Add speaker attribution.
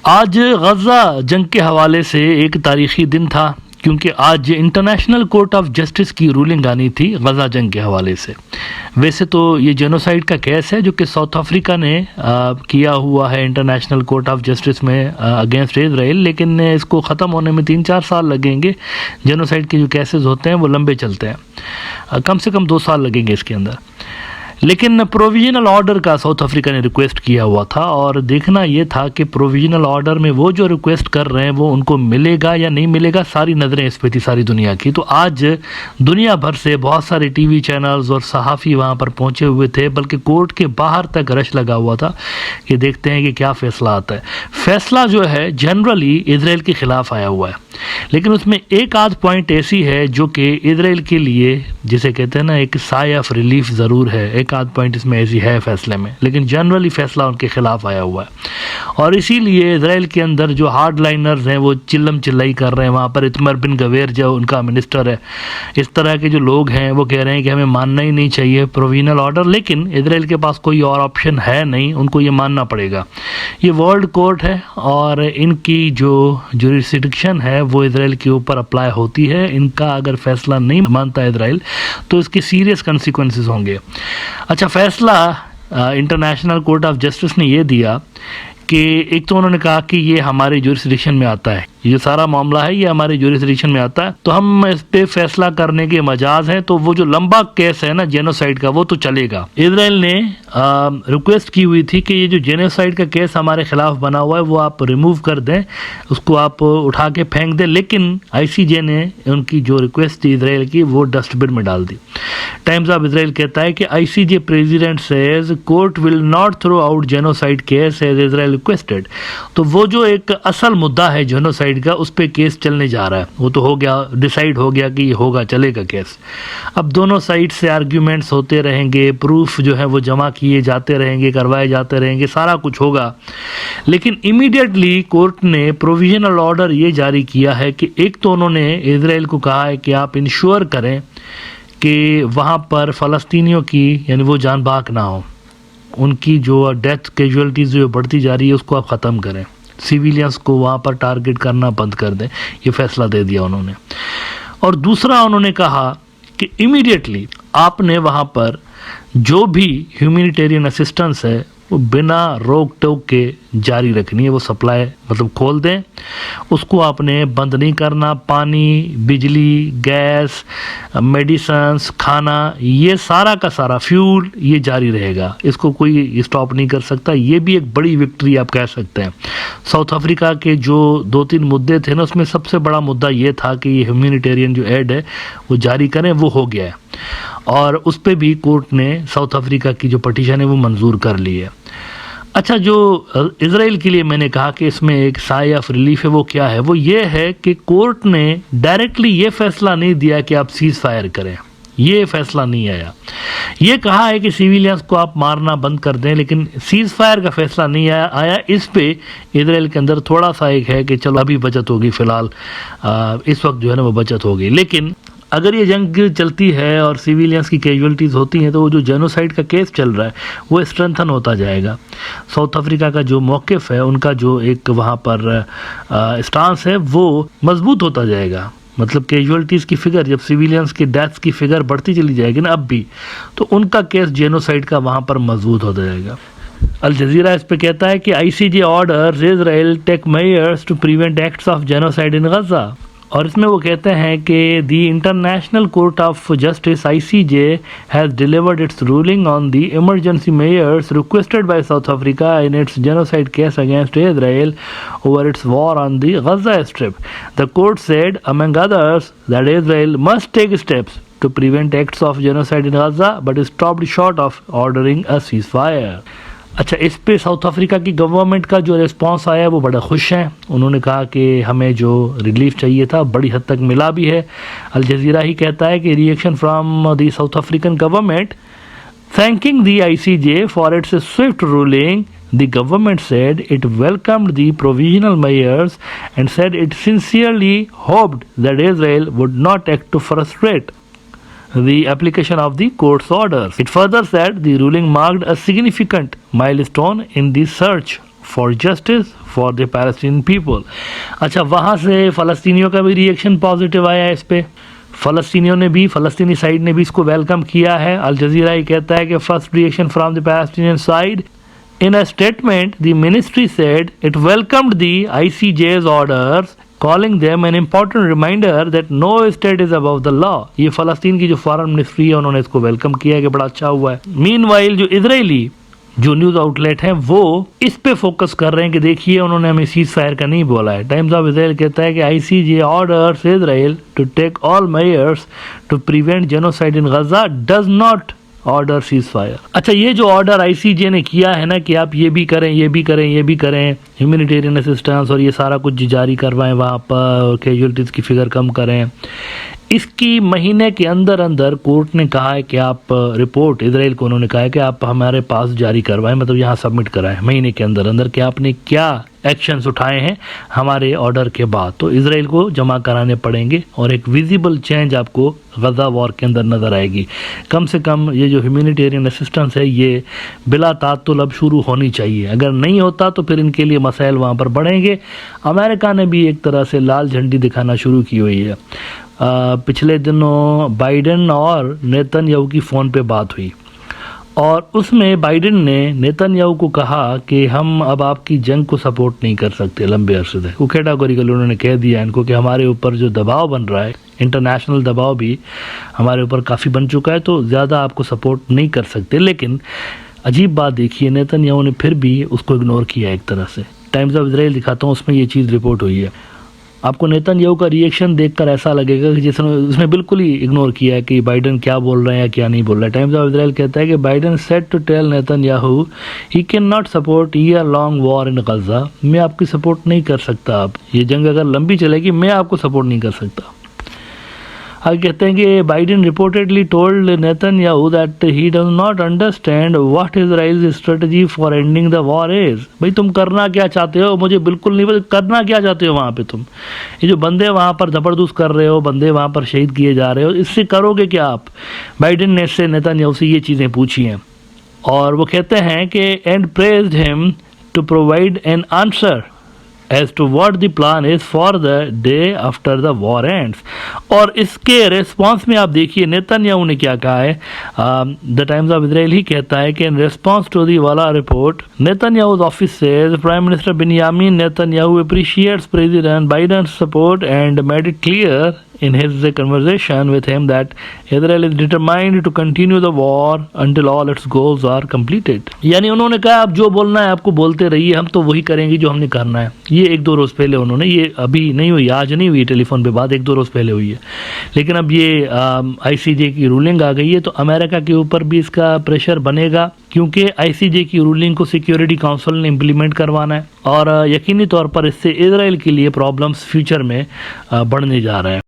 Speaker 1: आज गज़ा जंग के हवाले से एक तारीख़ी दिन था, क्योंकि आज इंटरनेशनल कोर्ट ऑफ जस्टिस की रूलिंग आनी थी गज़ा जंग के हवाले से। वैसे तो ये जेनोसाइड का केस है जो कि साउथ अफ्रीका ने किया हुआ है इंटरनेशनल कोर्ट ऑफ जस्टिस में अगेंस्ट इजराइल, लेकिन इसको ख़त्म होने में 3-4 साल लगेंगे। जेनोसाइड के जो केसेस होते हैं वो लंबे चलते हैं, कम से कम 2 साल लगेंगे इसके अंदर। लेकिन प्रोविजनल ऑर्डर का साउथ अफ्रीका ने रिक्वेस्ट किया हुआ था और देखना ये था कि प्रोविजनल ऑर्डर में वो जो रिक्वेस्ट कर रहे हैं वो उनको मिलेगा या नहीं मिलेगा। सारी नज़रें इस पे थी, सारी दुनिया की। तो आज दुनिया भर से बहुत सारे टीवी चैनल्स और सहाफ़ी वहाँ पर पहुँचे हुए थे, बल्कि कोर्ट के बाहर तक रश लगा हुआ था कि देखते हैं कि क्या फ़ैसला आता है। फ़ैसला जो है जनरली इजराइल के ख़िलाफ़ आया हुआ है, लेकिन उसमें एक आध पॉइंट ऐसी है जो कि इजराइल के लिए, जिसे कहते हैं ना, एक साय ऑफ रिलीफ ज़रूर है। एक आध पॉइंट इसमें ऐसी है फैसले में, लेकिन जनरली फैसला उनके खिलाफ आया हुआ है। और इसीलिए इजराइल के अंदर जो हार्ड लाइनर्स हैं वो चिल्लम चिल्लाई कर रहे हैं। वहाँ पर इतमर बिन गवेर जो उनका मिनिस्टर है, इस तरह के जो लोग हैं वो कह रहे हैं कि हमें मानना ही नहीं चाहिए प्रोविजनल ऑर्डर, लेकिन इजराइल के पास कोई और ऑप्शन है नहीं, उनको ये मानना पड़ेगा। ये वर्ल्ड कोर्ट है और इनकी जो जुरिस्डिक्शन है वो इजराइल के ऊपर अप्लाई होती है। इनका अगर फैसला नहीं मानता इजराइल तो इसके सीरियस कंसिक्वेंसेस होंगे। अच्छा, फैसला इंटरनेशनल कोर्ट ऑफ जस्टिस ने ये दिया कि एक तो उन्होंने कहा कि ये हमारे जुरिस्डिक्शन में आता है, ये जो सारा मामला है ये हमारे जुरिस्डिक्शन में आता है, तो हम इस पे फैसला करने के मजाज हैं। तो वो जो लंबा केस है ना जेनोसाइड का, वो तो चलेगा। इजराइल ने रिक्वेस्ट की हुई थी कि ये जो जेनोसाइड का केस हमारे खिलाफ बना हुआ है वो आप रिमूव कर दें, उसको आप उठा के फेंक दें। लेकिन आईसीजे ने उनकी जो रिक्वेस्ट थी इजराइल की वो डस्टबिन में डाल दी। टाइम्स ऑफ इजराइल कहता है कि ICJ president says court will not throw out genocide case as Israel requested. तो वो जो एक असल मुद्दा है जेनोसाइड का, उस पे केस चलने जा रहा है। वो तो हो गया, डिसाइड हो गया कि ये होगा, चलेगा केस। अब दोनों साइड से आर्ग्यूमेंट्स होते रहेंगे, प्रूफ जो है वो जमा किए जाते रहेंगे, करवाए जाते रहेंगे, सारा कुछ होगा। लेकिन इमीडिएटली कोर्ट ने प्रोविजनल ऑर्डर ये जारी किया है कि एक तो उन्होंने इजराइल को कहा है कि आप इंश्योर करें कि वहाँ पर फ़लस्तीनियों की, यानी वो जान बाक ना हो, उनकी जो डेथ कैजुअलिटीज़ जो बढ़ती जा रही है उसको आप ख़त्म करें, सिविलियंस को वहाँ पर टारगेट करना बंद कर दें। ये फैसला दे दिया उन्होंने। और दूसरा उन्होंने कहा कि इमीडिएटली आपने वहाँ पर जो भी ह्यूमैनिटेरियन असिस्टेंस है वो बिना रोक टोक के जारी रखनी है। वो सप्लाई मतलब खोल दें, उसको आपने बंद नहीं करना। पानी, बिजली, गैस, मेडिसिन्स, खाना, ये सारा का सारा फ्यूल ये जारी रहेगा, इसको कोई स्टॉप नहीं कर सकता। ये भी एक बड़ी विक्ट्री आप कह सकते हैं। साउथ अफ्रीका के जो 2-3 मुद्दे थे ना, उसमें सबसे बड़ा मुद्दा ये था कि ये ह्यूमैनिटेरियन जो एड है वो जारी करें, वो हो गया है। और उस पर भी कोर्ट ने साउथ अफ्रीका की जो पटिशन है वो मंजूर कर ली है। अच्छा, जो इजराइल के लिए मैंने कहा कि इसमें एक साय ऑफ रिलीफ है, वो क्या है? वो ये है कि कोर्ट ने डायरेक्टली ये फैसला नहीं दिया कि आप सीज फायर करें, ये फैसला नहीं आया। ये कहा है कि सिविलियंस को आप मारना बंद कर दें, लेकिन सीज फायर का फैसला नहीं आया। इस पे इजराइल के अंदर थोड़ा सा एक है कि चलो अभी बचत होगी, फिलहाल इस वक्त जो है ना वो बचत होगी। लेकिन अगर ये जंग चलती है और सिविलियंस की कैजुअलिटीज़ होती हैं तो वो जो जेनोसाइड का केस चल रहा है वो स्ट्रेंथन होता जाएगा। साउथ अफ्रीका का जो मौक़िफ़ है, उनका जो एक वहाँ पर स्टांस है वो मजबूत होता जाएगा। मतलब कैजुअलिटीज़ की फिगर, जब सिविलियंस की डेथ्स की फिगर बढ़ती चली जाएगी ना अब भी, तो उनका केस जेनोसाइड का वहाँ पर मजबूत होता जाएगा। अल जज़ीरा इस पे कहता है कि ICJ orders Israel take measures to prevent acts of genocide in Gaza. और इसमें वो कहते हैं कि the international court of justice ICJ has delivered its ruling on the emergency measures requested by South Africa in its genocide case against Israel over its war on the Gaza Strip. The court said among others that Israel must take steps to prevent acts of genocide in Gaza, but stopped short of ordering a ceasefire. अच्छा, इस पे south Africa की government का जो response आया वो बड़ा खुश हैं। उन्होंने कहा कि हमें जो रिलीफ चाहिए था बड़ी हद तक मिला भी है। अल जज़ीरा ही कहता है कि reaction from the south African government thanking the ICJ for its swift ruling. The government said it welcomed the provisional measures and said it sincerely hoped that Israel would not act to frustrate the application of the court's orders. It further said the ruling marked a significant milestone in the search for justice for the Palestinian people. अच्छा, वहाँ से फ़लस्तीनियों का भी reaction positive आया है इस पर। फ़लस्तीनियों ने भी, फ़लस्तीनी साइड ने भी इसको वेलकम किया है। अल जज़ीरा ये कहता है कि first reaction from the Palestinian side. In a statement, the ministry said it welcomed the ICJ's orders, calling them an important reminder that no state is above the law. ये फ़लस्तीन की जो foreign ministry है उन्होंने इसको welcome किया है कि बड़ा अच्छा हुआ है। मीनवाइल जो इजरायली जो न्यूज़ आउटलेट हैं वो इस पे फोकस कर रहे हैं कि देखिए उन्होंने हमें सीज फायर का नहीं बोला है। टाइम्स ऑफ इजराइल कहता है कि ICJ orders Israel to take all measures to prevent genocide in Gaza does not order ceasefire. अच्छा, ये जो ऑर्डर ICJ ने किया है ना कि आप ये भी करें, ये भी करें, ये भी करें, ह्यूमैनिटेरियन असिस्टेंस और ये सारा कुछ जारी करवाएं वहाँ पर, कैजुअलिटीज़ की फिगर कम करें, इसकी महीने के अंदर अंदर कोर्ट ने कहा है कि आप रिपोर्ट इजराइल को उन्होंने कहा है कि आप हमारे पास जारी करवाएं, मतलब यहाँ सबमिट कराएं महीने के अंदर अंदर कि आपने क्या एक्शंस उठाए हैं हमारे ऑर्डर के बाद। तो इजराइल को जमा कराने पड़ेंगे और एक विजिबल चेंज आपको गजा वॉर के अंदर नज़र आएगी। कम से कम ये जो ह्यूमैनिटेरियन असिस्टेंस है ये बिला तातुल अब शुरू होनी चाहिए। अगर नहीं होता तो फिर इनके लिए मसाइल वहाँ पर बढ़ेंगे। अमेरिका ने भी एक तरह से लाल झंडी दिखाना शुरू की हुई है। पिछले दिनों बाइडेन और नेतन्याहू की फ़ोन पे बात हुई और उसमें बाइडेन ने नेतन्याहू को कहा कि हम अब आपकी जंग को सपोर्ट नहीं कर सकते लंबे अरसे से। वो कैटेगोरिकली उन्होंने कह दिया इनको कि हमारे ऊपर जो दबाव बन रहा है, इंटरनेशनल दबाव भी हमारे ऊपर काफ़ी बन चुका है, तो ज़्यादा आपको सपोर्ट नहीं कर सकते। लेकिन अजीब बात देखिए, नेतन्याहू ने फिर भी उसको इग्नोर किया एक तरह से। टाइम्स ऑफ इजराइल दिखाता हूँ, उसमें ये चीज़ रिपोर्ट हुई है। आपको नेतन्याहू का रिएक्शन देखकर ऐसा लगेगा कि जिसने उसने बिल्कुल ही इग्नोर किया है कि बाइडेन क्या बोल रहे हैं या क्या नहीं बोल रहे हैं। टाइम्स ऑफ इजराइल कहता है कि Biden said to tell Netanyahu he can not support year long war in Gaza. मैं आपकी सपोर्ट नहीं कर सकता, आप ये जंग अगर लंबी चलेगी मैं आपको सपोर्ट नहीं कर सकता। आगे कहते हैं कि Biden reportedly told Netanyahu that he does not understand what Israel's strategy for ending the war is. भाई तुम करना क्या चाहते हो, मुझे बिल्कुल नहीं पता करना क्या चाहते हो वहाँ पे। तुम ये जो बंदे वहाँ पर जबरदस्त कर रहे हो, बंदे वहाँ पर शहीद किए जा रहे हो, इससे करोगे क्या आप। बाइडेन ने इससे नेतन्याहू से ये चीज़ें पूछी हैं और वो कहते हैं कि and praised him to provide an answer as to what the plan is for the day after the war ends। और इसके रेस्पॉन्स में आप देखिए नेतन्याहू ने क्या कहा है। द टाइम्स ऑफ इजराइल ही कहता है कि इन रेस्पॉन्स टू दी वाला report Netanyahu's office says prime minister Benjamin Netanyahu appreciates President Biden's support and made it clear in his conversation with him that Israel is determined to continue the war until all its goals are completed। यानी उन्होंने कहा आप जो बोलना है आपको बोलते रहिए, हम तो वही करेंगे जो हमने करना है। ये एक दो रोज़ पहले उन्होंने, ये अभी नहीं हुई, आज नहीं हुई टेलीफोन पे बात, एक दो रोज़ पहले हुई है। लेकिन अब ये ICJ की रूलिंग आ गई है तो अमेरिका के ऊपर भी इसका प्रेशर बनेगा क्योंकि ICJ की रूलिंग को सिक्योरिटी काउंसिल ने इम्प्लीमेंट करवाना है और यकीनी तौर पर इससे इजराइल के लिए प्रॉब्लम्स फ्यूचर में बढ़ने जा रहे हैं।